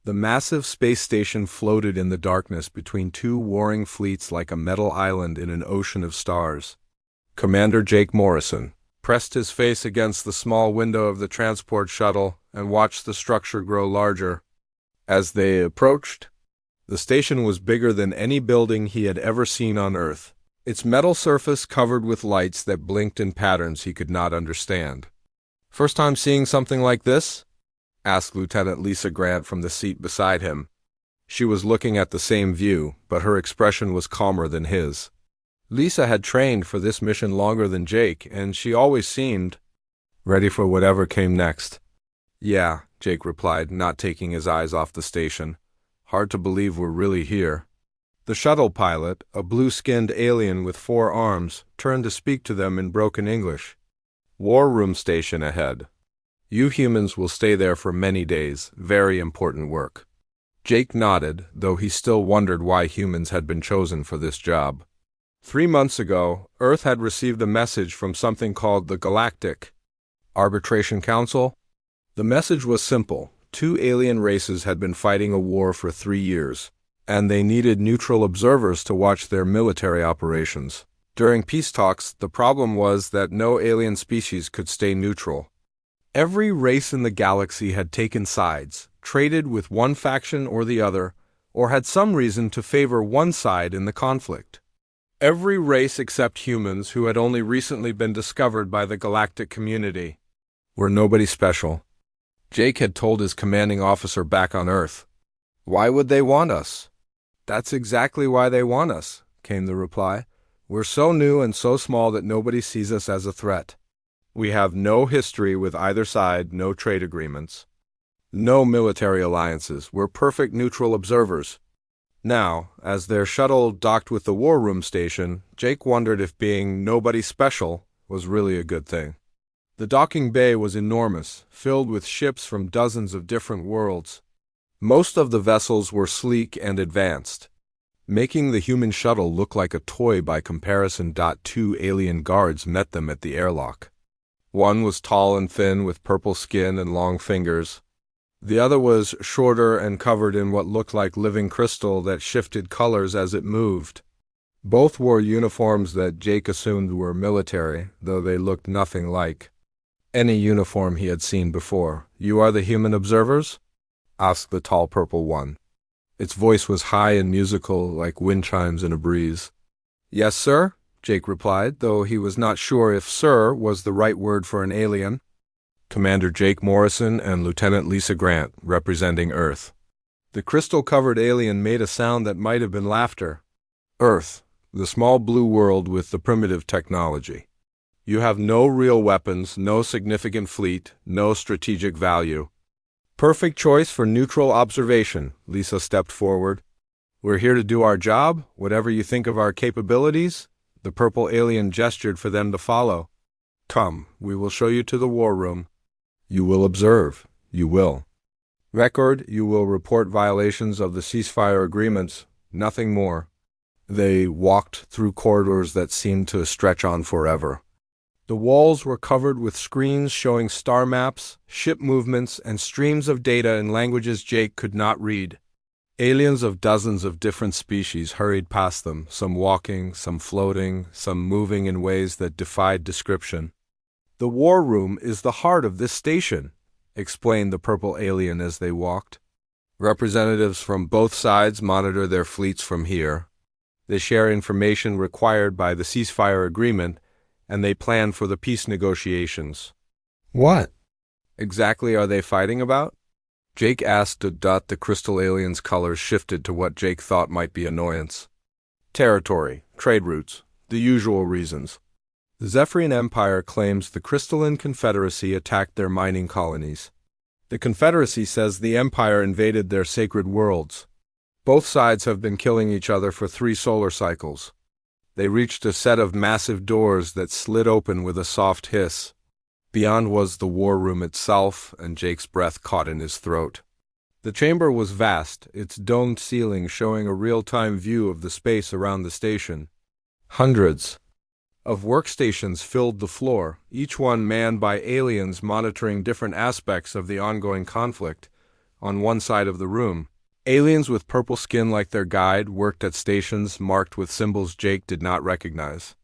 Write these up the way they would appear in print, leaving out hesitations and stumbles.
The massive space station floated in the darkness between two warring fleets like a metal island in an ocean of stars. Commander Jake Morrison pressed his face against the small window of the transport shuttle and watched the structure grow larger. As they approached, the station was bigger than any building he had ever seen on Earth, its metal surface covered with lights that blinked in patterns he could not understand. "First time seeing something like this?" asked Lieutenant Lisa Grant from the seat beside him. She was looking at the same view, but her expression was calmer than his. Lisa had trained for this mission longer than Jake, and she always seemed ready for whatever came next. "Yeah," Jake replied, not taking his eyes off the station. "Hard to believe we're really here." The shuttle pilot, a blue-skinned alien with 4 arms, turned to speak to them in broken English. "War room station ahead. You humans will stay there for many days. Very important work." Jake nodded, though he still wondered why humans had been chosen for this job. 3 months ago, Earth had received a message from something called the Galactic Arbitration Council. The message was simple. 2 alien races had been fighting a war for 3 years, and they needed neutral observers to watch their military operations. During peace talks, the problem was that no alien species could stay neutral. Every race in the galaxy had taken sides, traded with one faction or the other, or had some reason to favor one side in the conflict. Every race except humans, who had only recently been discovered by the galactic community, were nobody special. Jake had told his commanding officer back on Earth. "Why would they want us?" "That's exactly why they want us," came the reply. "We're so new and so small that nobody sees us as a threat. We have no history with either side, no trade agreements, no military alliances. We're perfect neutral observers." Now, as their shuttle docked with the war room station, Jake wondered if being nobody special was really a good thing. The docking bay was enormous, filled with ships from dozens of different worlds. Most of the vessels were sleek and advanced, making the human shuttle look like a toy by comparison. 2 alien guards met them at the airlock. One was tall and thin with purple skin and long fingers. The other was shorter and covered in what looked like living crystal that shifted colors as it moved. Both wore uniforms that Jake assumed were military, though they looked nothing like any uniform he had seen before. "You are the human observers?" asked the tall purple one. Its voice was high and musical, like wind chimes in a breeze. "Yes, sir," Jake replied, though he was not sure if "sir" was the right word for an alien. Commander Jake Morrison and Lieutenant Lisa Grant, representing Earth. The crystal-covered alien made a sound that might have been laughter. "Earth, the small blue world with the primitive technology. You have no real weapons, no significant fleet, no strategic value. Perfect choice for neutral observation." Lisa stepped forward. "We're here to do our job, whatever you think of our capabilities." The purple alien gestured for them to follow. "Come, we will show you to the war room. You will observe. You will record. You will report violations of the ceasefire agreements. Nothing more." They walked through corridors that seemed to stretch on forever. The walls were covered with screens showing star maps, ship movements, and streams of data in languages Jake could not read. Aliens of dozens of different species hurried past them, some walking, some floating, some moving in ways that defied description. "The war room is the heart of this station," explained the purple alien as they walked. "Representatives from both sides monitor their fleets from here. They share information required by the ceasefire agreement, and they plan for the peace negotiations." "What exactly are they fighting about?" Jake asked. The crystal alien's colors shifted to what Jake thought might be annoyance. "Territory, trade routes, the usual reasons. The Zephyrian Empire claims the Crystalline Confederacy attacked their mining colonies. The Confederacy says the Empire invaded their sacred worlds. Both sides have been killing each other for 3 solar cycles. They reached a set of massive doors that slid open with a soft hiss. Beyond was the war room itself, and Jake's breath caught in his throat. The chamber was vast, its domed ceiling showing a real-time view of the space around the station. Hundreds of workstations filled the floor, each one manned by aliens monitoring different aspects of the ongoing conflict. On one side of the room, aliens with purple skin like their guide worked at stations marked with symbols Jake did not recognize.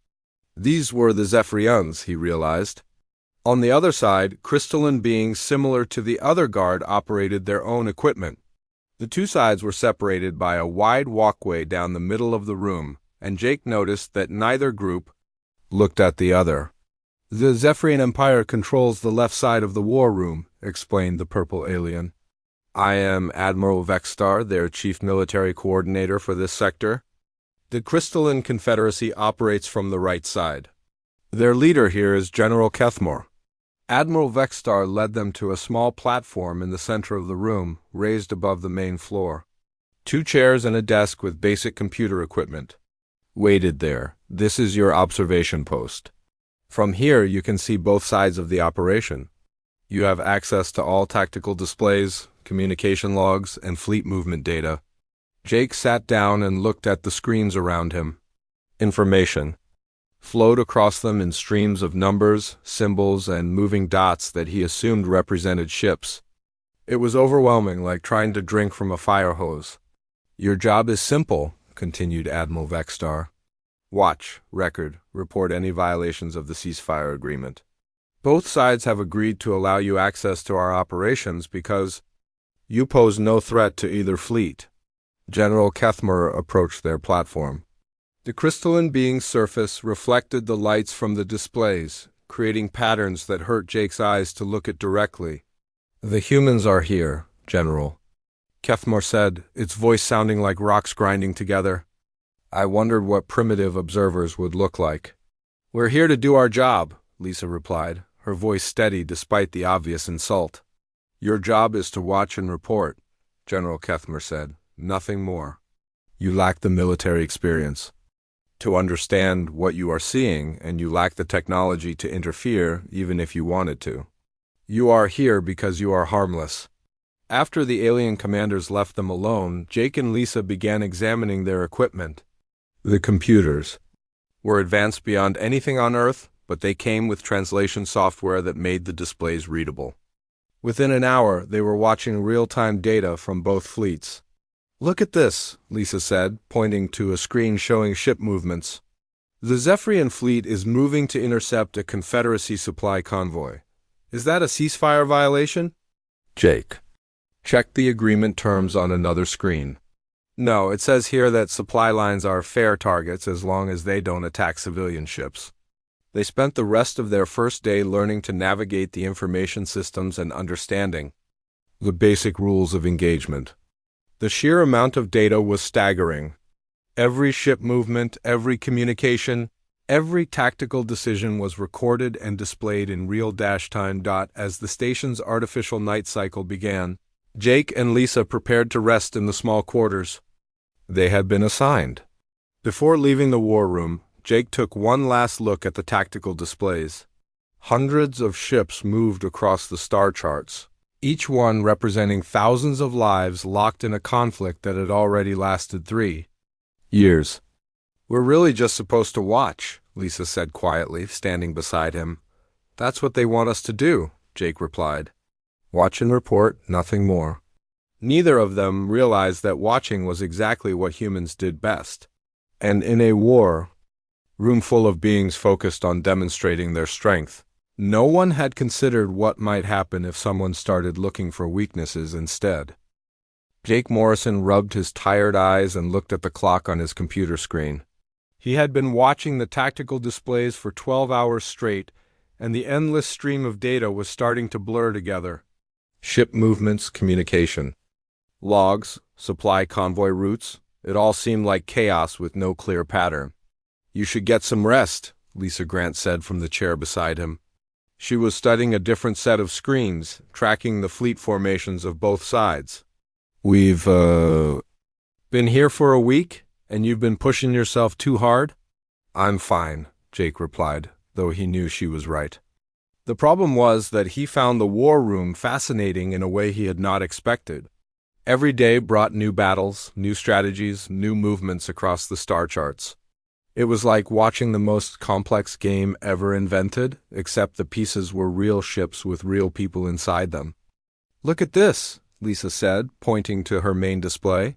These were the Zephyrians, he realized. On the other side, crystalline beings similar to the other guard operated their own equipment. The two sides were separated by a wide walkway down the middle of the room, and Jake noticed that neither group looked at the other. The Zephyrian Empire controls the left side of the war room, explained the purple alien. I am Admiral Vexstar, their chief military coordinator for this sector. The Crystalline Confederacy operates from the right side. Their leader here is General Kethmore. Admiral Vexstar led them to a small platform in the center of the room, raised above the main floor. 2 chairs and a desk with basic computer equipment waited there. This is your observation post. From here you can see both sides of the operation. You have access to all tactical displays, communication logs, and fleet movement data. Jake sat down and looked at the screens around him. Information flowed across them in streams of numbers, symbols, and moving dots that he assumed represented ships. It was overwhelming, like trying to drink from a fire hose. Your job is simple, continued Admiral Vexstar. Watch, record, report any violations of the ceasefire agreement. Both sides have agreed to allow you access to our operations because you pose no threat to either fleet. General Kethmore approached their platform. The crystalline being's surface reflected the lights from the displays, creating patterns that hurt Jake's eyes to look at directly. The humans are here, General, Kethmore said, its voice sounding like rocks grinding together. I wondered what primitive observers would look like. We're here to do our job, Lisa replied, her voice steady despite the obvious insult. Your job is to watch and report, General Kethmore said, nothing more. You lack the military experience to understand what you are seeing, and you lack the technology to interfere even if you wanted to. You are here because you are harmless. After the alien commanders left them alone, Jake and Lisa began examining their equipment. The computers were advanced beyond anything on Earth, but they came with translation software that made the displays readable. Within an hour, they were watching real-time data from both fleets. Look at this, Lisa said, pointing to a screen showing ship movements. The Zephyrian fleet is moving to intercept a Confederacy supply convoy. Is that a ceasefire violation? Jake checked the agreement terms on another screen. No, it says here that supply lines are fair targets as long as they don't attack civilian ships. They spent the rest of their first day learning to navigate the information systems and understanding the basic rules of engagement. The sheer amount of data was staggering. Every ship movement, every communication, every tactical decision was recorded and displayed in real time. As the station's artificial night cycle began, Jake and Lisa prepared to rest in the small quarters they had been assigned. Before leaving the war room, Jake took one last look at the tactical displays. Hundreds of ships moved across the star charts, each one representing thousands of lives locked in a conflict that had already lasted 3 years. We're really just supposed to watch, Lisa said quietly, standing beside him. That's what they want us to do, Jake replied. Watch and report, nothing more. Neither of them realized that watching was exactly what humans did best. And in a war room full of beings focused on demonstrating their strength, no one had considered what might happen if someone started looking for weaknesses instead. Jake Morrison rubbed his tired eyes and looked at the clock on his computer screen. He had been watching the tactical displays for 12 hours straight, and the endless stream of data was starting to blur together. Ship movements, communication, logs, supply convoy routes, it all seemed like chaos with no clear pattern. You should get some rest, Lisa Grant said from the chair beside him. She was studying a different set of screens, tracking the fleet formations of both sides. We've, been here for a week, and you've been pushing yourself too hard? I'm fine, Jake replied, though he knew she was right. The problem was that he found the war room fascinating in a way he had not expected. Every day brought new battles, new strategies, new movements across the star charts. It was like watching the most complex game ever invented, except the pieces were real ships with real people inside them. Look at this, Lisa said, pointing to her main display.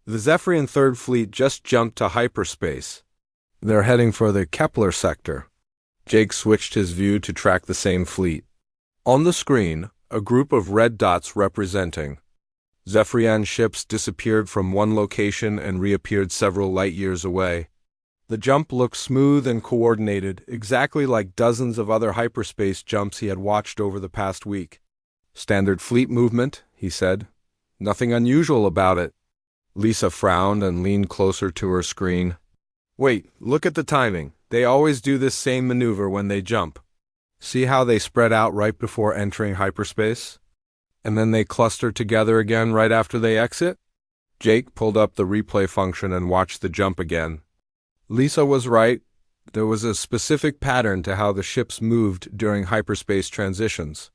The Zephyrian Third Fleet just jumped to hyperspace. They're heading for the Kepler sector. Jake switched his view to track the same fleet. On the screen, a group of red dots representing Zephyrian ships disappeared from one location and reappeared several light-years away. The jump looked smooth and coordinated, exactly like dozens of other hyperspace jumps he had watched over the past week. Standard fleet movement, he said. Nothing unusual about it. Lisa frowned and leaned closer to her screen. Wait, look at the timing. They always do this same maneuver when they jump. See how they spread out right before entering hyperspace? And then they cluster together again right after they exit? Jake pulled up the replay function and watched the jump again. Lisa was right. There was a specific pattern to how the ships moved during hyperspace transitions.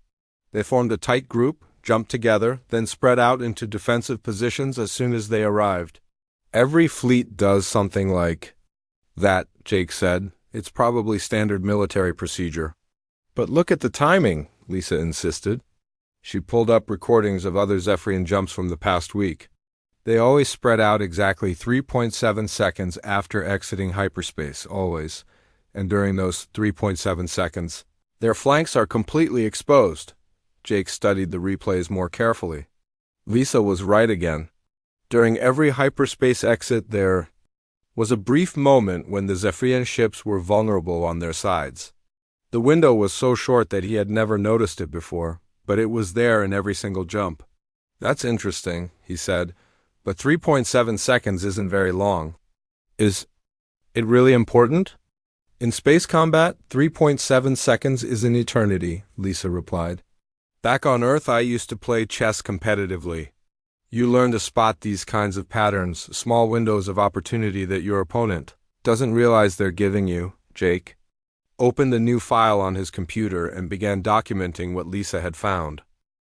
They formed a tight group, jumped together, then spread out into defensive positions as soon as they arrived. Every fleet does something like that, Jake said. It's probably standard military procedure. But look at the timing, Lisa insisted. She pulled up recordings of other Zephyrian jumps from the past week. They always spread out exactly 3.7 seconds after exiting hyperspace, always. And during those 3.7 seconds, their flanks are completely exposed. Jake studied the replays more carefully. Lisa was right again. During every hyperspace exit, there was a brief moment when the Zephyrian ships were vulnerable on their sides. The window was so short that he had never noticed it before, but it was there in every single jump. That's interesting, he said, but 3.7 seconds isn't very long. Is it really important? In space combat, 3.7 seconds is an eternity, Lisa replied. Back on Earth, I used to play chess competitively. You learn to spot these kinds of patterns, small windows of opportunity that your opponent doesn't realize they're giving you. Jake opened a new file on his computer and began documenting what Lisa had found.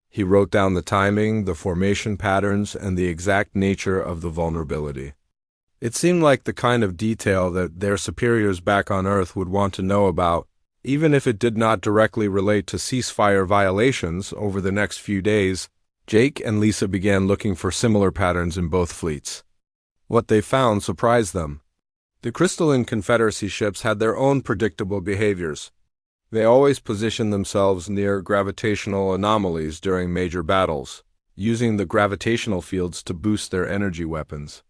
He wrote down the timing, the formation patterns, and the exact nature of the vulnerability. It seemed like the kind of detail that their superiors back on Earth would want to know about, even if it did not directly relate to ceasefire violations over the next few days. Jake and Lisa began looking for similar patterns in both fleets. What they found surprised them. The crystalline Confederacy ships had their own predictable behaviors. They always positioned themselves near gravitational anomalies during major battles, using the gravitational fields to boost their energy weapons.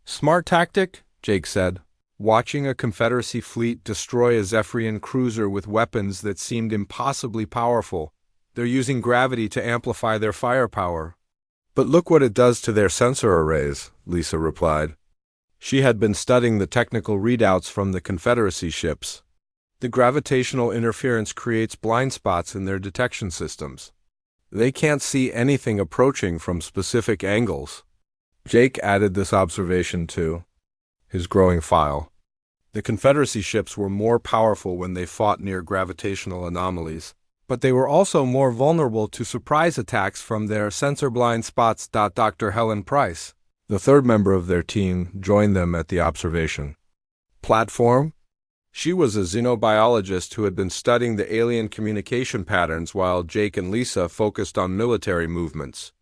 Smart tactic, Jake said. Watching a Confederacy fleet destroy a Zephyrian cruiser with weapons that seemed impossibly powerful. They're using gravity to amplify their firepower. But look what it does to their sensor arrays, Lisa replied. She had been studying the technical readouts from the Confederacy ships. The gravitational interference creates blind spots in their detection systems. They can't see anything approaching from specific angles. Jake added this observation to his growing file. The Confederacy ships were more powerful when they fought near gravitational anomalies, but they were also more vulnerable to surprise attacks from their sensor blind spots. Dr. Helen Price, the third member of their team, joined them at the observation platform. She was a xenobiologist who had been studying the alien communication patterns while Jake and Lisa focused on military movements.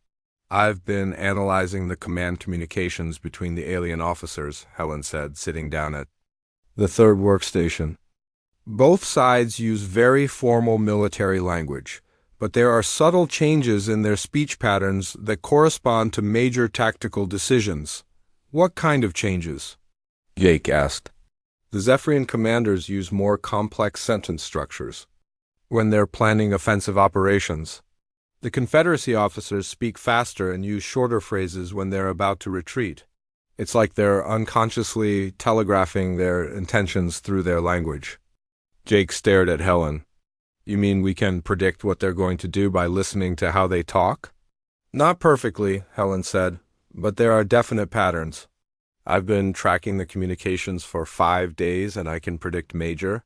I've been analyzing the command communications between the alien officers, Helen said, sitting down at the third workstation. Both sides use very formal military language, but there are subtle changes in their speech patterns that correspond to major tactical decisions. What kind of changes? Jake asked. The Zephyrian commanders use more complex sentence structures when they're planning offensive operations. The Confederacy officers speak faster and use shorter phrases when they're about to retreat. It's like they're unconsciously telegraphing their intentions through their language. Jake stared at Helen. You mean we can predict what they're going to do by listening to how they talk? Not perfectly, Helen said, but there are definite patterns. I've been tracking the communications for 5 days and I can predict major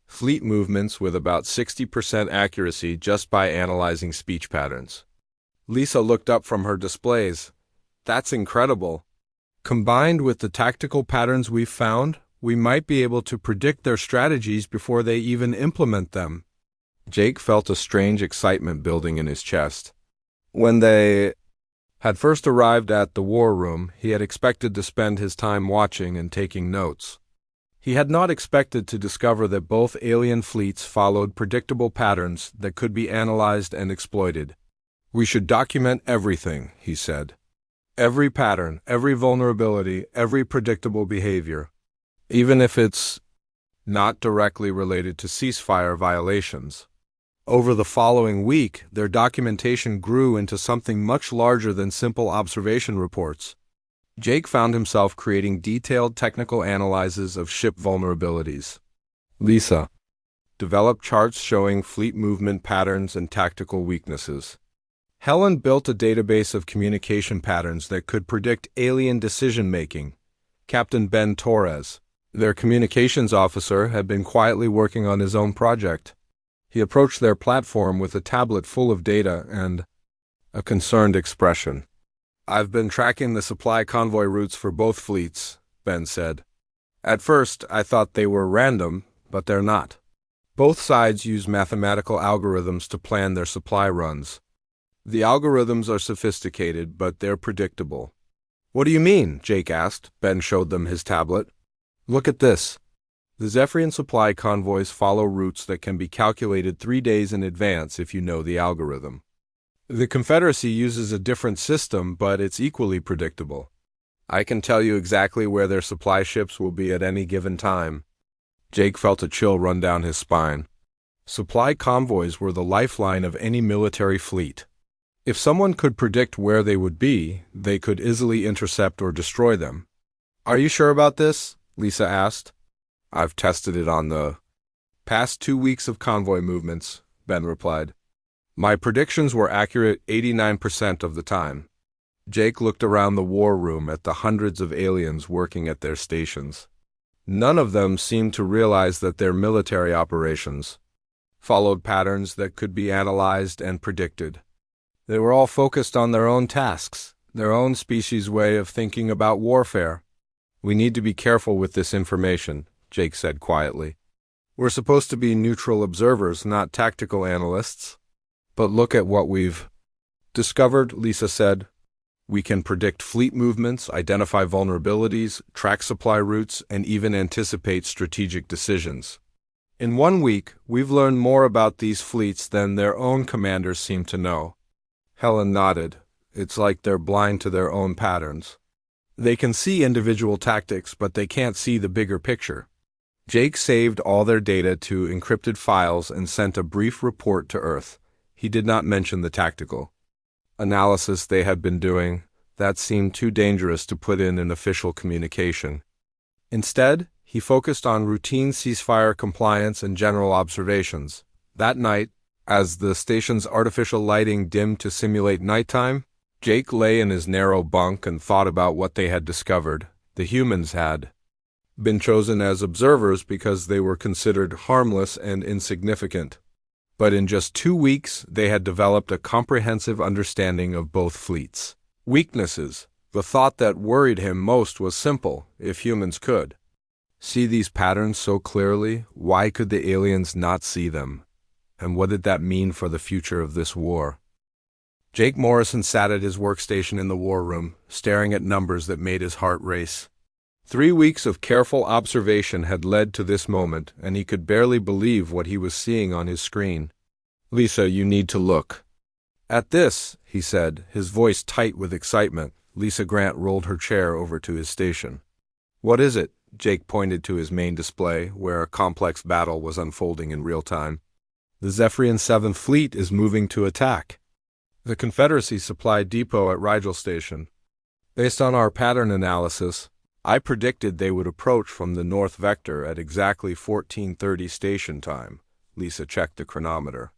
fleet movements with about 60% accuracy just by analyzing speech patterns. Lisa looked up from her displays. That's incredible. Combined with the tactical patterns we've found, we might be able to predict their strategies before they even implement them. Jake felt a strange excitement building in his chest. When they Had first arrived at the war room, he had expected to spend his time watching and taking notes. He had not expected to discover that both alien fleets followed predictable patterns that could be analyzed and exploited. "We should document everything," he said. "Every pattern, every vulnerability, every predictable behavior. Even if it's not directly related to ceasefire violations." Over the following week, their documentation grew into something much larger than simple observation reports. Jake found himself creating detailed technical analyses of ship vulnerabilities. Lisa developed charts showing fleet movement patterns and tactical weaknesses. Helen built a database of communication patterns that could predict alien decision-making. Captain Ben Torres, their communications officer, had been quietly working on his own project. He approached their platform with a tablet full of data and a concerned expression. "I've been tracking the supply convoy routes for both fleets," Ben said. "At first, I thought they were random, but they're not. Both sides use mathematical algorithms to plan their supply runs. The algorithms are sophisticated, but they're predictable." "What do you mean?" Jake asked. Ben showed them his tablet. "Look at this. The Zephyrian supply convoys follow routes that can be calculated 3 days in advance if you know the algorithm. The Confederacy uses a different system, but it's equally predictable. I can tell you exactly where their supply ships will be at any given time." Jake felt a chill run down his spine. Supply convoys were the lifeline of any military fleet. If someone could predict where they would be, they could easily intercept or destroy them. "Are you sure about this?" Lisa asked. "I've tested it on the past 2 weeks of convoy movements," Ben replied. "My predictions were accurate 89% of the time." Jake looked around the war room at the hundreds of aliens working at their stations. None of them seemed to realize that their military operations followed patterns that could be analyzed and predicted. They were all focused on their own tasks, their own species' way of thinking about warfare. "We need to be careful with this information," Jake said quietly. "We're supposed to be neutral observers, not tactical analysts." "But look at what we've discovered," Lisa said. "We can predict fleet movements, identify vulnerabilities, track supply routes, and even anticipate strategic decisions. In 1 week, we've learned more about these fleets than their own commanders seem to know." Helen nodded. "It's like they're blind to their own patterns. They can see individual tactics, but they can't see the bigger picture." Jake saved all their data to encrypted files and sent a brief report to Earth. He did not mention the tactical analysis they had been doing. That seemed too dangerous to put in an official communication. Instead, he focused on routine ceasefire compliance and general observations. That night, as the station's artificial lighting dimmed to simulate nighttime, Jake lay in his narrow bunk and thought about what they had discovered. The humans had been chosen as observers because they were considered harmless and insignificant. But in just 2 weeks, they had developed a comprehensive understanding of both fleets' weaknesses. The thought that worried him most was simple: if humans could see these patterns so clearly, why could the aliens not see them? And what did that mean for the future of this war? Jake Morrison sat at his workstation in the war room, staring at numbers that made his heart race. 3 weeks of careful observation had led to this moment, and he could barely believe what he was seeing on his screen. "Lisa, you need to look at this," he said, his voice tight with excitement. Lisa Grant rolled her chair over to his station. "What is it?" Jake pointed to his main display, where a complex battle was unfolding in real time. "The Zephyrian 7th Fleet is moving to attack the Confederacy supply depot at Rigel Station. Based on our pattern analysis, I predicted they would approach from the north vector at exactly 14:30 station time." Lisa checked the chronometer.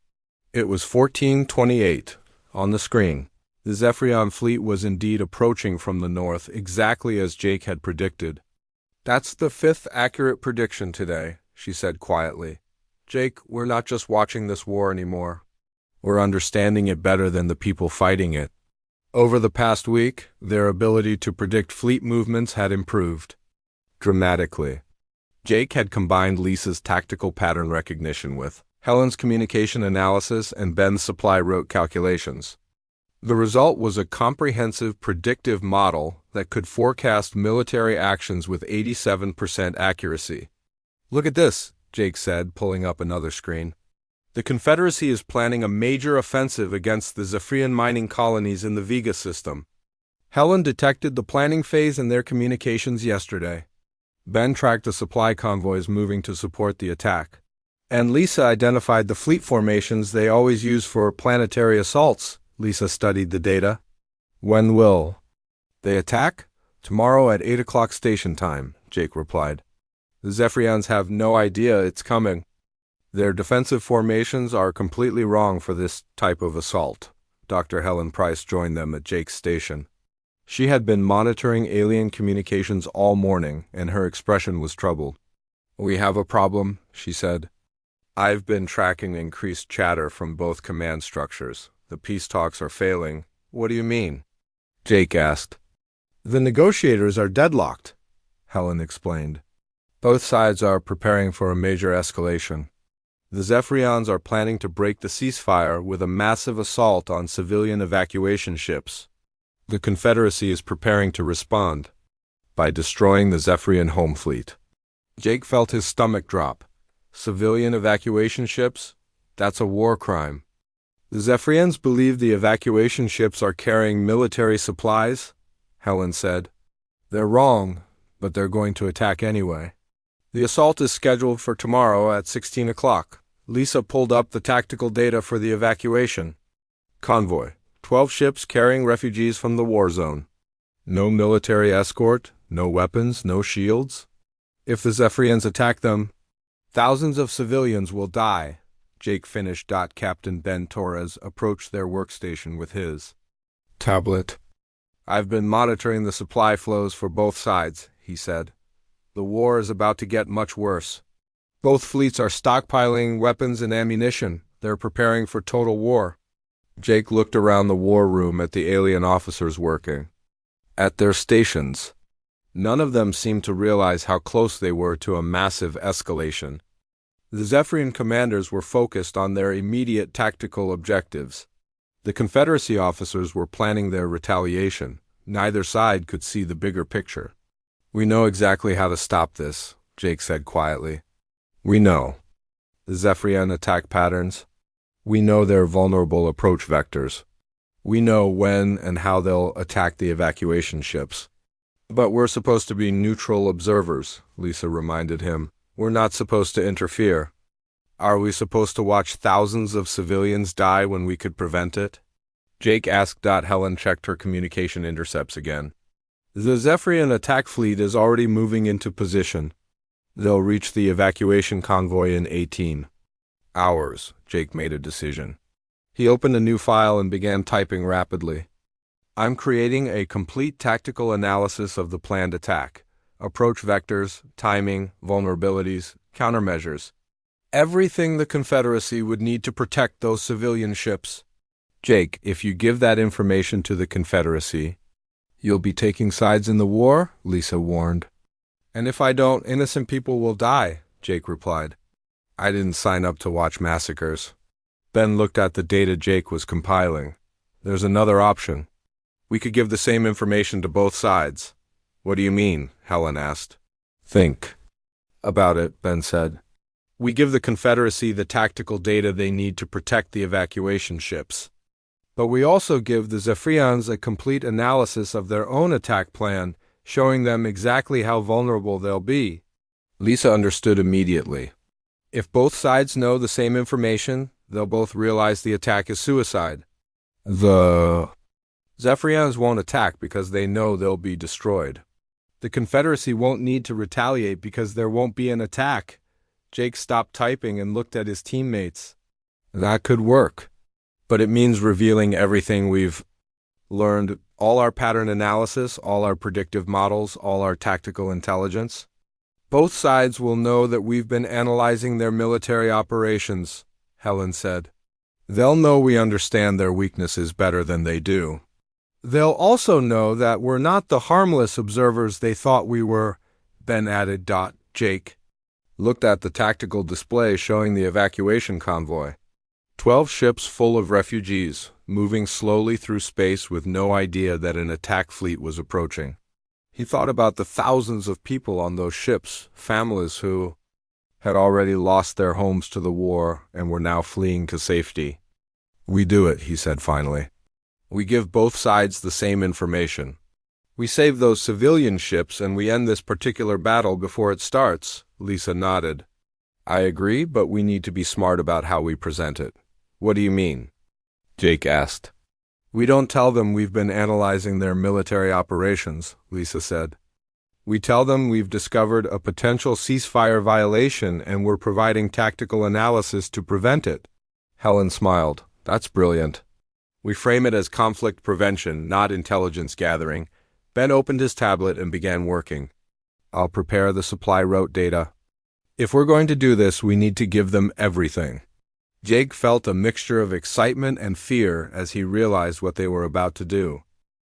It was 14:28 on the screen. The Zephyrian fleet was indeed approaching from the north, exactly as Jake had predicted. "That's the 5th accurate prediction today," she said quietly. "Jake, we're not just watching this war anymore. We're understanding it better than the people fighting it." Over the past week, their ability to predict fleet movements had improved dramatically. Jake had combined Lisa's tactical pattern recognition with Helen's communication analysis and Ben's supply route calculations. The result was a comprehensive predictive model that could forecast military actions with 87% accuracy. "Look at this," Jake said, pulling up another screen. "The Confederacy is planning a major offensive against the Zephyrian mining colonies in the Vega system. Helen detected the planning phase in their communications yesterday. Ben tracked the supply convoys moving to support the attack. And Lisa identified the fleet formations they always use for planetary assaults." Lisa studied the data. "When will they attack?" "Tomorrow at 8 o'clock station time," Jake replied. "The Zephyrians have no idea it's coming. Their defensive formations are completely wrong for this type of assault." Dr. Helen Price joined them at Jake's station. She had been monitoring alien communications all morning, and her expression was troubled. "We have a problem," she said. "I've been tracking increased chatter from both command structures. The peace talks are failing." "What do you mean?" Jake asked. "The negotiators are deadlocked," Helen explained. "Both sides are preparing for a major escalation. The Zephyrians are planning to break the ceasefire with a massive assault on civilian evacuation ships. The Confederacy is preparing to respond by destroying the Zephyrian home fleet." Jake felt his stomach drop. Civilian evacuation ships? That's a war crime. "The Zephyrians believe the evacuation ships are carrying military supplies," Helen said. "They're wrong, but they're going to attack anyway. The assault is scheduled for tomorrow at 16 o'clock. Lisa pulled up the tactical data for the evacuation. Convoy: 12 ships carrying refugees from the war zone. No military escort, no weapons, no shields. If the Zephyrians attack them, thousands of civilians will die." Jake finished. Captain Ben Torres approached their workstation with his tablet. "I've been monitoring the supply flows for both sides," he said. "The war is about to get much worse. Both fleets are stockpiling weapons and ammunition. They're preparing for total war." Jake looked around the war room at the alien officers working at their stations. None of them seemed to realize how close they were to a massive escalation. The Zephyrian commanders were focused on their immediate tactical objectives. The Confederacy officers were planning their retaliation. Neither side could see the bigger picture. "We know exactly how to stop this," Jake said quietly. "We know the Zephyrian attack patterns. We know their vulnerable approach vectors. We know when and how they'll attack the evacuation ships. But we're supposed to be neutral observers," Lisa reminded him. "We're not supposed to interfere." "Are we supposed to watch thousands of civilians die when we could prevent it?" Jake asked. Helen checked her communication intercepts again. "The Zephyrian attack fleet is already moving into position. They'll reach the evacuation convoy in 18 hours, Jake made a decision. He opened a new file and began typing rapidly. "I'm creating a complete tactical analysis of the planned attack. Approach vectors, timing, vulnerabilities, countermeasures. Everything the Confederacy would need to protect those civilian ships." "Jake, if you give that information to the Confederacy, you'll be taking sides in the war," Lisa warned. "And if I don't, innocent people will die," Jake replied. "I didn't sign up to watch massacres." Ben looked at the data Jake was compiling. "There's another option. We could give the same information to both sides." "What do you mean?" Helen asked. "Think about it," Ben said. "We give the Confederacy the tactical data they need to protect the evacuation ships. But we also give the Zephyrians a complete analysis of their own attack plan, showing them exactly how vulnerable they'll be." Lisa understood immediately. If both sides know the same information, they'll both realize the attack is suicide. The Zephyrians won't attack because they know they'll be destroyed. The Confederacy won't need to retaliate because there won't be an attack. Jake stopped typing and looked at his teammates. "That could work. But it means revealing everything we've learned, all our pattern analysis, all our predictive models, all our tactical intelligence. Both sides will know that we've been analyzing their military operations," Helen said. "They'll know we understand their weaknesses better than they do. They'll also know that we're not the harmless observers they thought we were," Ben added. Jake looked at the tactical display showing the evacuation convoy. 12 ships full of refugees, moving slowly through space with no idea that an attack fleet was approaching. He thought about the thousands of people on those ships, families who had already lost their homes to the war and were now fleeing to safety. "We do it," he said finally. "We give both sides the same information. We save those civilian ships and we end this particular battle before it starts." Lisa nodded. "I agree, but we need to be smart about how we present it." "What do you mean?" Jake asked. "We don't tell them we've been analyzing their military operations," Lisa said. "We tell them we've discovered a potential ceasefire violation and we're providing tactical analysis to prevent it." Helen smiled. "That's brilliant." "We frame it as conflict prevention, not intelligence gathering." Ben opened his tablet and began working. "I'll prepare the supply route data. If we're going to do this, we need to give them everything." Jake felt a mixture of excitement and fear as he realized what they were about to do.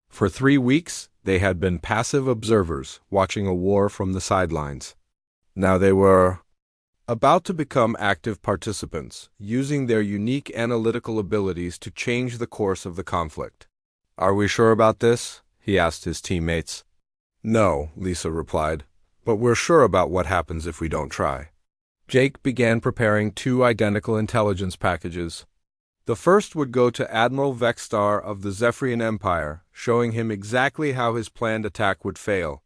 For 3 weeks, they had been passive observers, watching a war from the sidelines. Now they were about to become active participants, using their unique analytical abilities to change the course of the conflict. "Are we sure about this?" he asked his teammates. "No," Lisa replied, "but we're sure about what happens if we don't try." Jake began preparing 2 identical intelligence packages. The first would go to Admiral Vexstar of the Zephyrian Empire, showing him exactly how his planned attack would fail.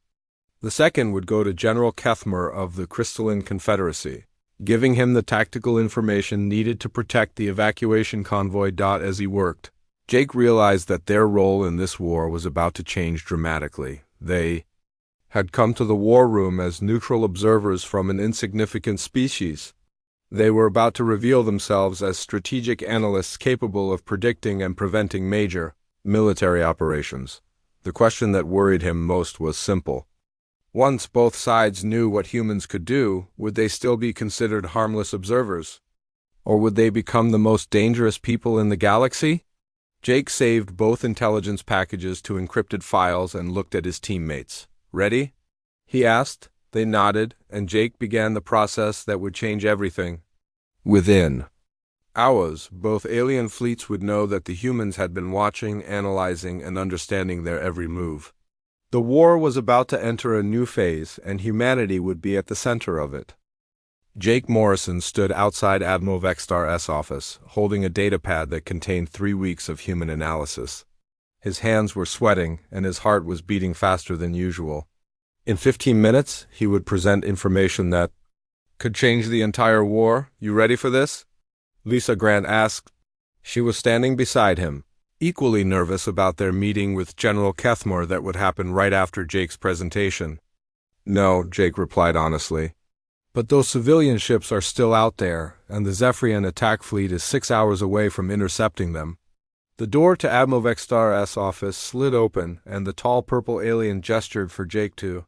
The second would go to General Kethmer of the Crystalline Confederacy, giving him the tactical information needed to protect the evacuation convoy. As he worked, Jake realized that their role in this war was about to change dramatically. They had come to the war room as neutral observers from an insignificant species. They were about to reveal themselves as strategic analysts capable of predicting and preventing major military operations. The question that worried him most was simple. Once both sides knew what humans could do, would they still be considered harmless observers? Or would they become the most dangerous people in the galaxy? Jake saved both intelligence packages to encrypted files and looked at his teammates. "Ready?" he asked. They nodded, and Jake began the process that would change everything. Within hours, both alien fleets would know that the humans had been watching, analyzing, and understanding their every move. The war was about to enter a new phase, and humanity would be at the center of it. Jake Morrison stood outside Admiral Vexstar's office, holding a datapad that contained 3 weeks of human analysis. His hands were sweating, and his heart was beating faster than usual. In 15 minutes, he would present information that could change the entire war. "You ready for this?" Lisa Grant asked. She was standing beside him, equally nervous about their meeting with General Kethmer that would happen right after Jake's presentation. "No," Jake replied honestly. "But those civilian ships are still out there, and the Zephyrian attack fleet is 6 hours away from intercepting them." The door to Admiral Vexstar's office slid open, and the tall purple alien gestured for Jake to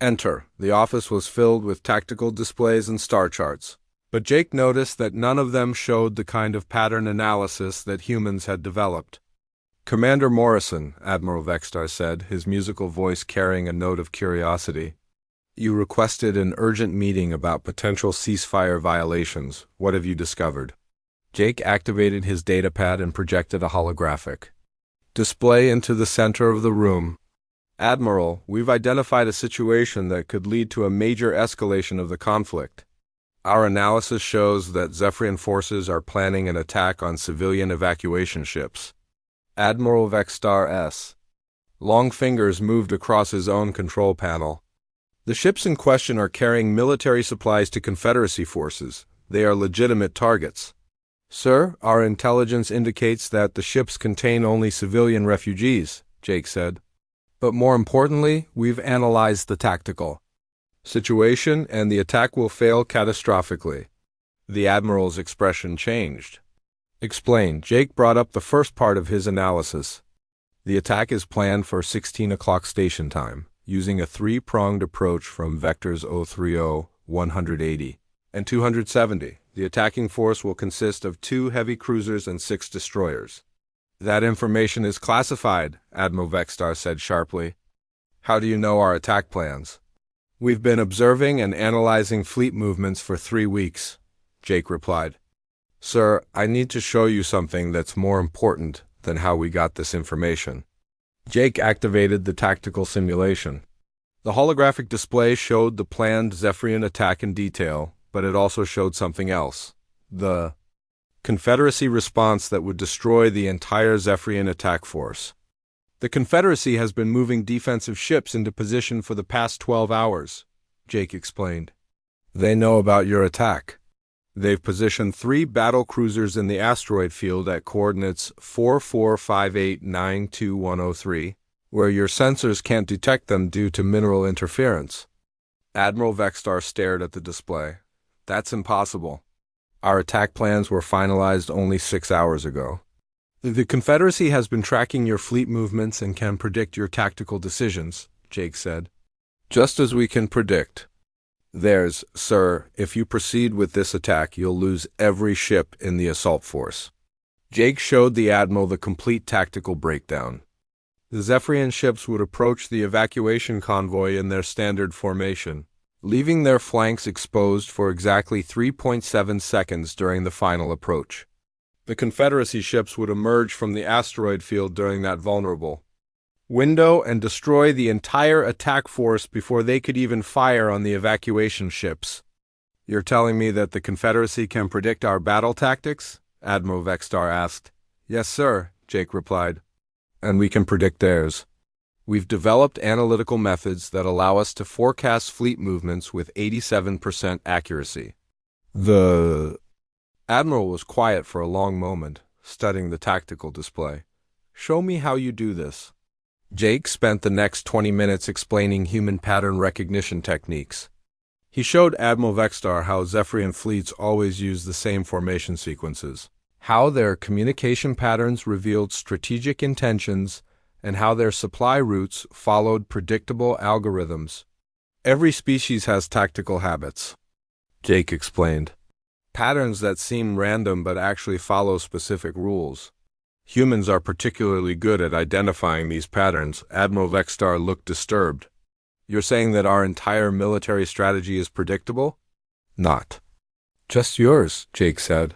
enter. The office was filled with tactical displays and star charts, but Jake noticed that none of them showed the kind of pattern analysis that humans had developed. "Commander Morrison," Admiral Vexstar said, his musical voice carrying a note of curiosity. "You requested an urgent meeting about potential ceasefire violations. What have you discovered?" Jake activated his datapad and projected a holographic display into the center of the room. "Admiral, we've identified a situation that could lead to a major escalation of the conflict. Our analysis shows that Zephyrian forces are planning an attack on civilian evacuation ships." Admiral Vexstar's long fingers moved across his own control panel. "The ships in question are carrying military supplies to Confederacy forces. They are legitimate targets." "Sir, our intelligence indicates that the ships contain only civilian refugees," Jake said. "But more importantly, we've analyzed the tactical situation, and the attack will fail catastrophically." The Admiral's expression changed. "Explain." Jake brought up the first part of his analysis. "The attack is planned for 16 o'clock station time, using a 3-pronged approach from vectors 030, 180, and 270. The attacking force will consist of 2 heavy cruisers and 6 destroyers." "That information is classified," Admiral Vexstar said sharply. "How do you know our attack plans?" "We've been observing and analyzing fleet movements for 3 weeks," Jake replied. Sir, I need to show you something that's more important than how we got this information. Jake activated the tactical simulation. The holographic display showed the planned Zephyrian attack in detail, but it also showed something else. The Confederacy response that would destroy the entire Zephyrian attack force. The Confederacy has been moving defensive ships into position for the past 12 hours, Jake explained. They know about your attack. They've positioned 3 battle cruisers in the asteroid field at coordinates 44589210, where your sensors can't detect them due to mineral interference. Admiral Vexstar stared at the display. That's impossible. Our attack plans were finalized only 6 hours ago. The Confederacy has been tracking your fleet movements and can predict your tactical decisions, Jake said. Just as we can predict. Sir, if you proceed with this attack, you'll lose every ship in the assault force. Jake showed the Admiral the complete tactical breakdown. The Zephyrian ships would approach the evacuation convoy in their standard formation, leaving their flanks exposed for exactly 3.7 seconds during the final approach. The Confederacy ships would emerge from the asteroid field during that vulnerable window and destroy the entire attack force before they could even fire on the evacuation ships. You're telling me that the Confederacy can predict our battle tactics? Admiral Vexstar asked. Yes, sir, Jake replied. And we can predict theirs. We've developed analytical methods that allow us to forecast fleet movements with 87% accuracy. The Admiral was quiet for a long moment, studying the tactical display. Show me how you do this. Jake spent the next 20 minutes explaining human pattern recognition techniques. He showed Admiral Vexstar how Zephyrian fleets always use the same formation sequences, how their communication patterns revealed strategic intentions, and how their supply routes followed predictable algorithms. Every species has tactical habits, Jake explained. Patterns that seem random but actually follow specific rules. Humans are particularly good at identifying these patterns. Admiral Vexstar looked disturbed. You're saying that our entire military strategy is predictable? Not just yours, Jake said.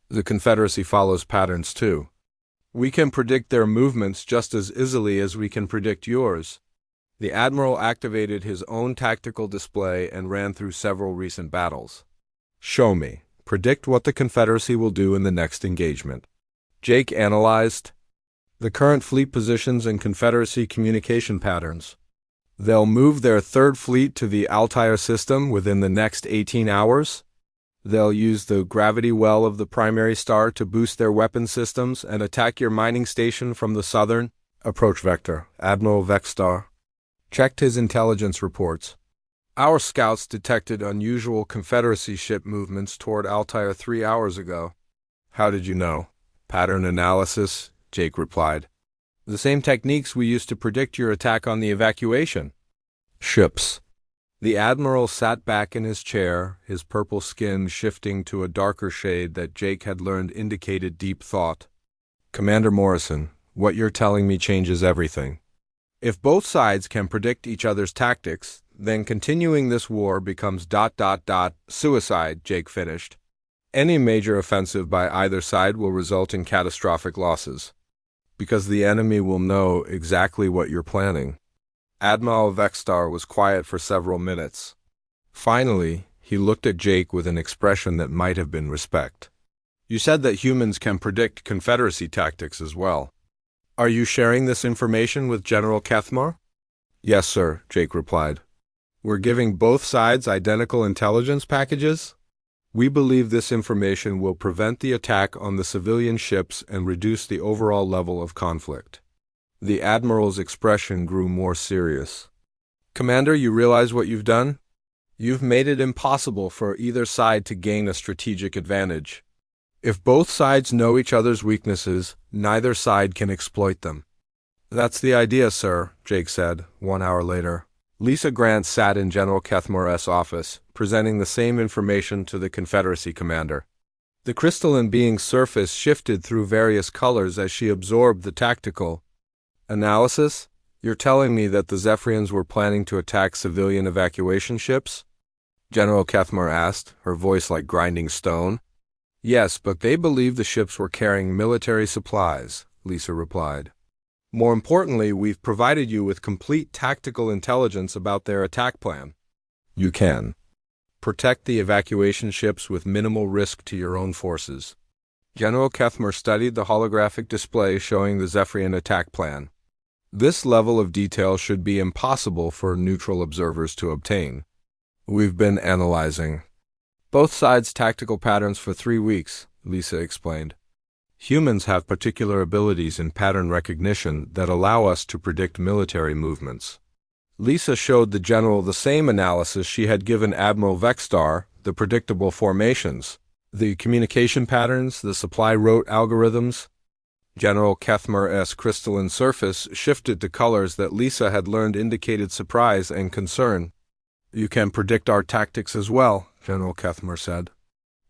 The Confederacy follows patterns too. We can predict their movements just as easily as we can predict yours. The Admiral activated his own tactical display and ran through several recent battles. Show me. Predict what the Confederacy will do in the next engagement. Jake analyzed the current fleet positions and Confederacy communication patterns. They'll move their 3rd fleet to the Altair system within the next 18 hours. They'll use the gravity well of the primary star to boost their weapon systems and attack your mining station from the southern approach vector. Admiral Vexstar checked his intelligence reports. Our scouts detected unusual Confederacy ship movements toward Altair 3 hours ago. How did you know? Pattern analysis, Jake replied. The same techniques we used to predict your attack on the evacuation ships. The Admiral sat back in his chair, his purple skin shifting to a darker shade that Jake had learned indicated deep thought. Commander Morrison, what you're telling me changes everything. If both sides can predict each other's tactics, then continuing this war becomes ... suicide, Jake finished. Any major offensive by either side will result in catastrophic losses, because the enemy will know exactly what you're planning. Admiral Vexstar was quiet for several minutes. Finally, he looked at Jake with an expression that might have been respect. You said that humans can predict Confederacy tactics as well. Are you sharing this information with General Kethmar? Yes, sir, Jake replied. We're giving both sides identical intelligence packages. We believe this information will prevent the attack on the civilian ships and reduce the overall level of conflict. The Admiral's expression grew more serious. Commander, you realize what you've done? You've made it impossible for either side to gain a strategic advantage. If both sides know each other's weaknesses, neither side can exploit them. That's the idea, sir, Jake said, 1 hour later. Lisa Grant sat in General Kethmar's office, presenting the same information to the Confederacy commander. The crystalline being's surface shifted through various colors as she absorbed the tactical analysis. You're telling me that the Zephyrians were planning to attack civilian evacuation ships? General Kethmar asked, her voice like grinding stone. Yes, but they believe the ships were carrying military supplies, Lisa replied. More importantly, we've provided you with complete tactical intelligence about their attack plan. You can protect the evacuation ships with minimal risk to your own forces. General Kethmer studied the holographic display showing the Zephyrian attack plan. This level of detail should be impossible for neutral observers to obtain. We've been analyzing both sides' tactical patterns for 3 weeks, Lisa explained. Humans have particular abilities in pattern recognition that allow us to predict military movements. Lisa showed the general the same analysis she had given Admiral Vexstar, the predictable formations, the communication patterns, the supply route algorithms. General Kethmer's crystalline surface shifted to colors that Lisa had learned indicated surprise and concern. You can predict our tactics as well, General Kethmer said.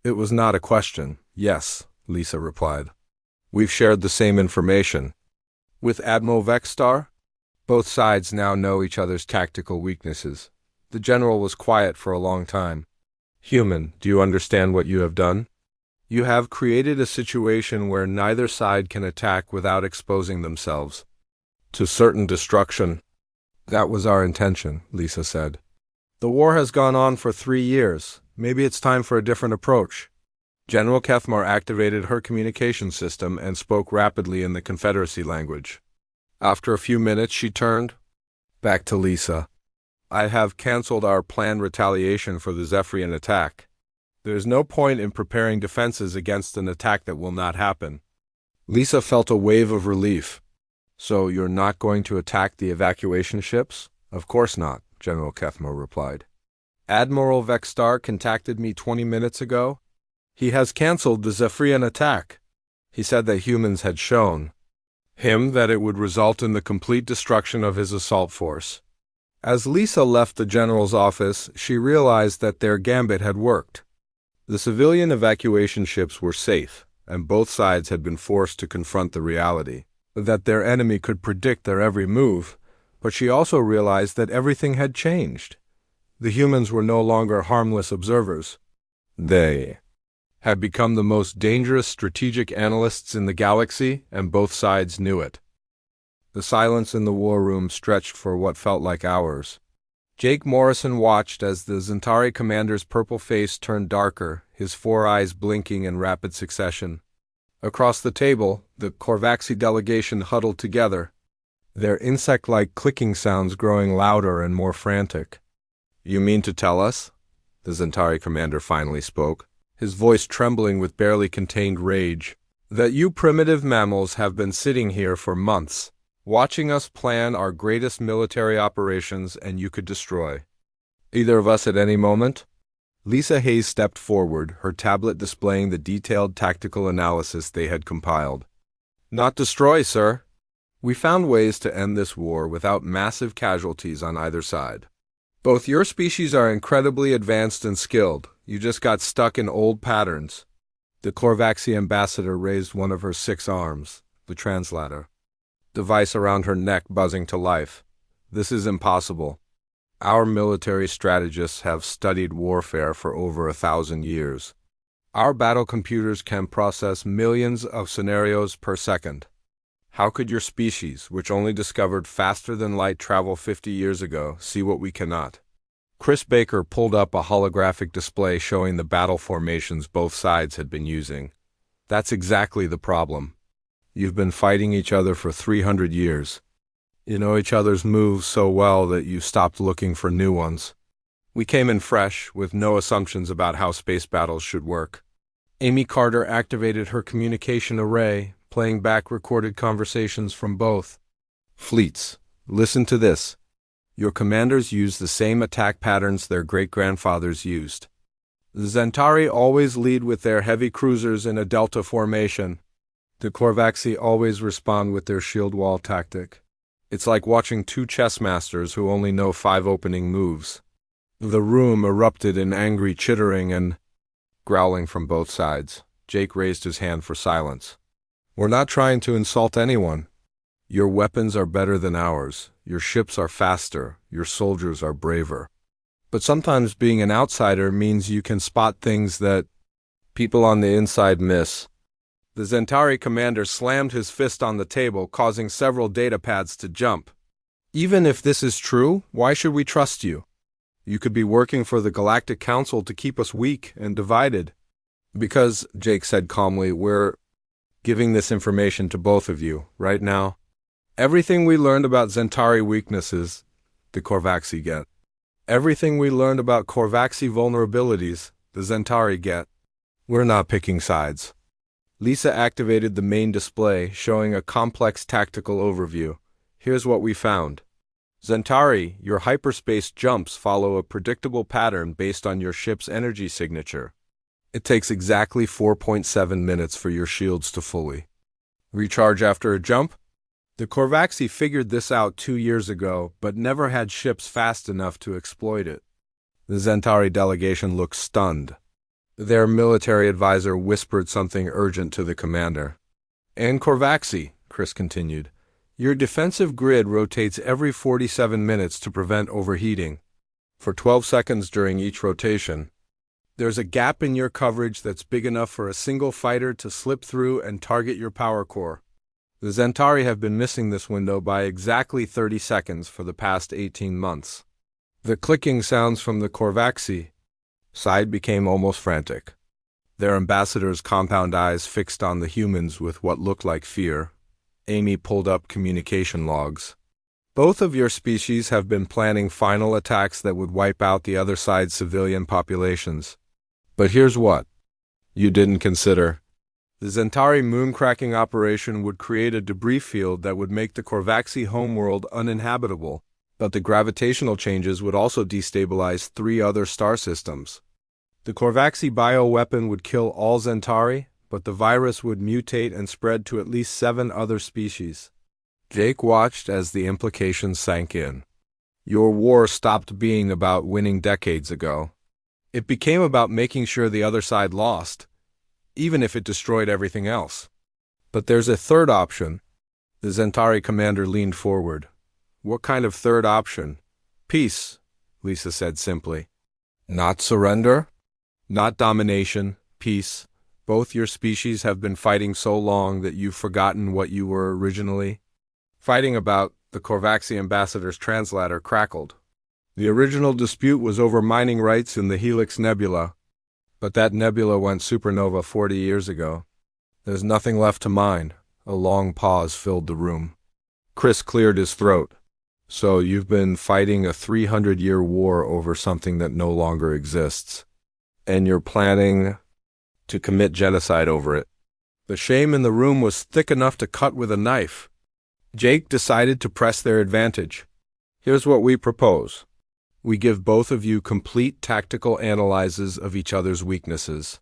It was not a question. Yes, Lisa replied. We've shared the same information. With Admiral Vexstar? Both sides now know each other's tactical weaknesses. The general was quiet for a long time. Human, do you understand what you have done? You have created a situation where neither side can attack without exposing themselves to certain destruction. That was our intention, Lisa said. The war has gone on for 3 years. Maybe it's time for a different approach. General Kethmer activated her communication system and spoke rapidly in the Confederacy language. After a few minutes, she turned back to Lisa. I have canceled our planned retaliation for the Zephyrian attack. There is no point in preparing defenses against an attack that will not happen. Lisa felt a wave of relief. So you're not going to attack the evacuation ships? Of course not, General Kethmer replied. Admiral Vexstar contacted me 20 minutes ago. He has canceled the Zephyrian attack. He said that humans had shown him that it would result in the complete destruction of his assault force. As Lisa left the general's office, she realized that their gambit had worked. The civilian evacuation ships were safe, and both sides had been forced to confront the reality that their enemy could predict their every move, but she also realized that everything had changed. The humans were no longer harmless observers. They had become the most dangerous strategic analysts in the galaxy, and both sides knew it. The silence in the war room stretched for what felt like hours. Jake Morrison watched as the Zentari commander's purple face turned darker, his 4 eyes blinking in rapid succession. Across the table, the Korvaxi delegation huddled together, their insect-like clicking sounds growing louder and more frantic. You mean to tell us? The Zentari commander finally spoke, his voice trembling with barely contained rage, that you primitive mammals have been sitting here for months, watching us plan our greatest military operations, and you could destroy either of us at any moment? Lisa Hayes stepped forward, her tablet displaying the detailed tactical analysis they had compiled. Not destroy, sir. We found ways to end this war without massive casualties on either side. Both your species are incredibly advanced and skilled. You just got stuck in old patterns. The Korvaxi ambassador raised one of her 6 arms, the translator, device around her neck buzzing to life. This is impossible. Our military strategists have studied warfare for over 1,000 years. Our battle computers can process millions of scenarios per second. How could your species, which only discovered faster-than-light travel 50 years ago, see what we cannot? Chris Baker pulled up a holographic display showing the battle formations both sides had been using. That's exactly the problem. You've been fighting each other for 300 years. You know each other's moves so well that you stopped looking for new ones. We came in fresh, with no assumptions about how space battles should work. Amy Carter activated her communication array, playing back recorded conversations from both fleets. Listen to this. Your commanders use the same attack patterns their great-grandfathers used. The Zentari always lead with their heavy cruisers in a delta formation. The Korvaxi always respond with their shield wall tactic. It's like watching 2 chess masters who only know 5 opening moves. The room erupted in angry chittering and growling from both sides. Jake raised his hand for silence. We're not trying to insult anyone. Your weapons are better than ours. Your ships are faster. Your soldiers are braver. But sometimes being an outsider means you can spot things that People on the inside miss. The Zentari commander slammed his fist on the table, causing several data pads to jump. Even if this is true, why should we trust you? You could be working for the Galactic Council to keep us weak and divided. Because, Jake said calmly, we're giving this information to both of you, right now. Everything we learned about Zentari weaknesses, the Korvaxi get. Everything we learned about Korvaxi vulnerabilities, the Zentari get. We're not picking sides. Lisa activated the main display, showing a complex tactical overview. Here's what we found. Zentari, your hyperspace jumps follow a predictable pattern based on your ship's energy signature. It takes exactly 4.7 minutes for your shields to fully recharge after a jump. The Korvaxi figured this out 2 years ago, but never had ships fast enough to exploit it. The Zentari delegation looked stunned. Their military advisor whispered something urgent to the commander. And Korvaxi, Chris continued, your defensive grid rotates every 47 minutes to prevent overheating. For 12 seconds during each rotation, there's a gap in your coverage that's big enough for a single fighter to slip through and target your power core. The Zentari have been missing this window by exactly 30 seconds for the past 18 months. The clicking sounds from the Korvaxi side became almost frantic. Their ambassador's compound eyes fixed on the humans with what looked like fear. Amy pulled up communication logs. Both of your species have been planning final attacks that would wipe out the other side's civilian populations. But here's what you didn't consider. The Zentari mooncracking operation would create a debris field that would make the Korvaxi homeworld uninhabitable, but the gravitational changes would also destabilize 3 other star systems. The Korvaxi bioweapon would kill all Zentari, but the virus would mutate and spread to at least 7 other species. Jake watched as the implications sank in. Your war stopped being about winning decades ago. It became about making sure the other side lost, even if it destroyed everything else. But there's a third option. The Zentari commander leaned forward. What kind of third option? Peace, Lisa said simply. Not surrender? Not domination, peace. Both your species have been fighting so long that you've forgotten what you were originally fighting about. The Korvaxi ambassador's translator crackled. The original dispute was over mining rights in the Helix Nebula, but that nebula went supernova 40 years ago. There's nothing left to mine. A long pause filled the room. Chris cleared his throat. So you've been fighting a 300-year war over something that no longer exists, and you're planning to commit genocide over it. The shame in the room was thick enough to cut with a knife. Jake decided to press their advantage. Here's what we propose. We give both of you complete tactical analyses of each other's weaknesses.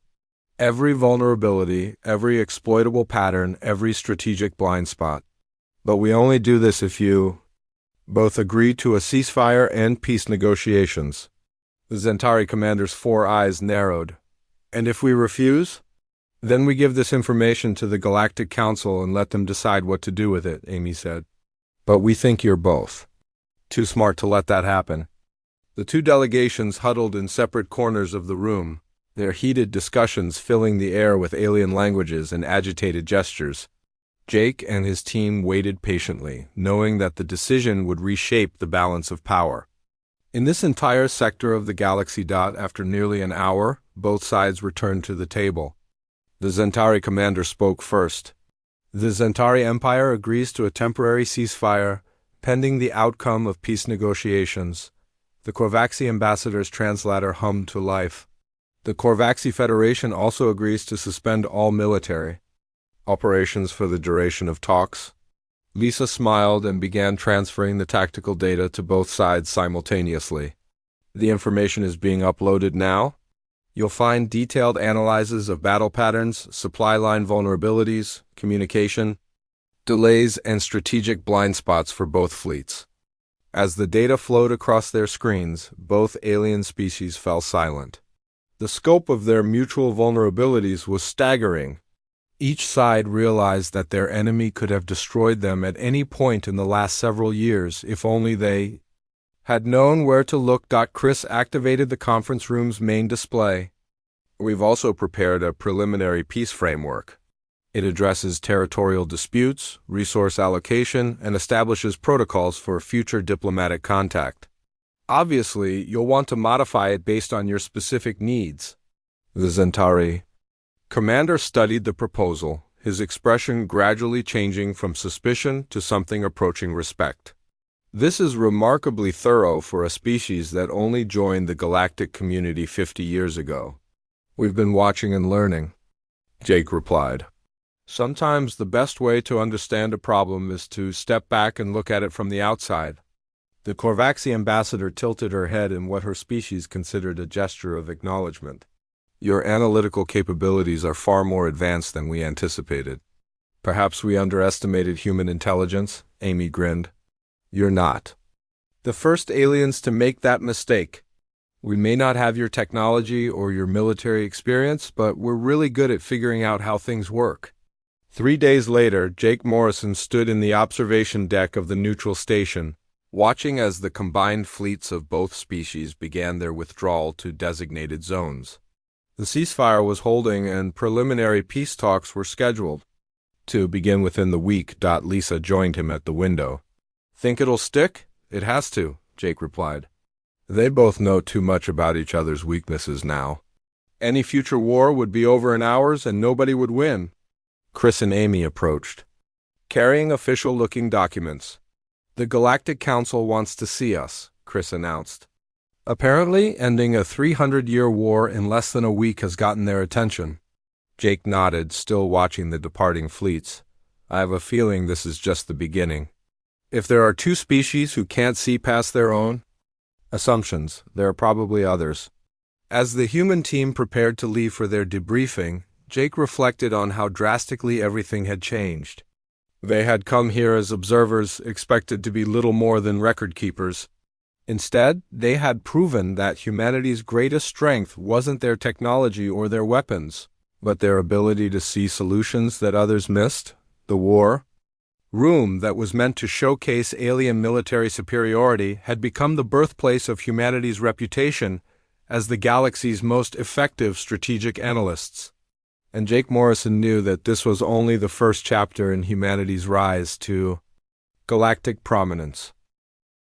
Every vulnerability, every exploitable pattern, every strategic blind spot. But we only do this if you both agree to a ceasefire and peace negotiations. The Zentari commander's 4 eyes narrowed. And if we refuse? Then we give this information to the Galactic Council and let them decide what to do with it, Amy said. But we think you're both too smart to let that happen. The 2 delegations huddled in separate corners of the room, their heated discussions filling the air with alien languages and agitated gestures. Jake and his team waited patiently, knowing that the decision would reshape the balance of power. In this entire sector of the galaxy, after nearly an hour, both sides returned to the table. The Zentari commander spoke first. The Zentari Empire agrees to a temporary ceasefire, pending the outcome of peace negotiations. The Korvaxi ambassador's translator hummed to life. The Korvaxi Federation also agrees to suspend all military operations for the duration of talks. Lisa smiled and began transferring the tactical data to both sides simultaneously. The information is being uploaded now. You'll find detailed analyses of battle patterns, supply line vulnerabilities, communication delays, and strategic blind spots for both fleets. As the data flowed across their screens, both alien species fell silent. The scope of their mutual vulnerabilities was staggering. Each side realized that their enemy could have destroyed them at any point in the last several years if only they had known where to look. Chris activated the conference room's main display. We've also prepared a preliminary peace framework. It addresses territorial disputes, resource allocation, and establishes protocols for future diplomatic contact. Obviously, you'll want to modify it based on your specific needs. The Centauri commander studied the proposal, his expression gradually changing from suspicion to something approaching respect. This is remarkably thorough for a species that only joined the galactic community 50 years ago. We've been watching and learning, Jake replied. Sometimes the best way to understand a problem is to step back and look at it from the outside. The Korvaxi ambassador tilted her head in what her species considered a gesture of acknowledgement. Your analytical capabilities are far more advanced than we anticipated. Perhaps we underestimated human intelligence, Amy grinned. You're not the first aliens to make that mistake. We may not have your technology or your military experience, but we're really good at figuring out how things work. 3 days later, Jake Morrison stood in the observation deck of the neutral station, watching as the combined fleets of both species began their withdrawal to designated zones. The ceasefire was holding and preliminary peace talks were scheduled to begin within the week. Lisa joined him at the window. Think it'll stick? It has to, Jake replied. They both know too much about each other's weaknesses now. Any future war would be over in hours and nobody would win. Chris and Amy approached, carrying official-looking documents. The Galactic Council wants to see us, Chris announced. Apparently, ending a 300-year war in less than a week has gotten their attention. Jake nodded, still watching the departing fleets. I have a feeling this is just the beginning. If there are two species who can't see past their own assumptions, there are probably others. As the human team prepared to leave for their debriefing, Jake reflected on how drastically everything had changed. They had come here as observers, expected to be little more than record keepers. Instead, they had proven that humanity's greatest strength wasn't their technology or their weapons, but their ability to see solutions that others missed. The war room that was meant to showcase alien military superiority had become the birthplace of humanity's reputation as the galaxy's most effective strategic analysts. And Jake Morrison knew that this was only the first chapter in humanity's rise to galactic prominence.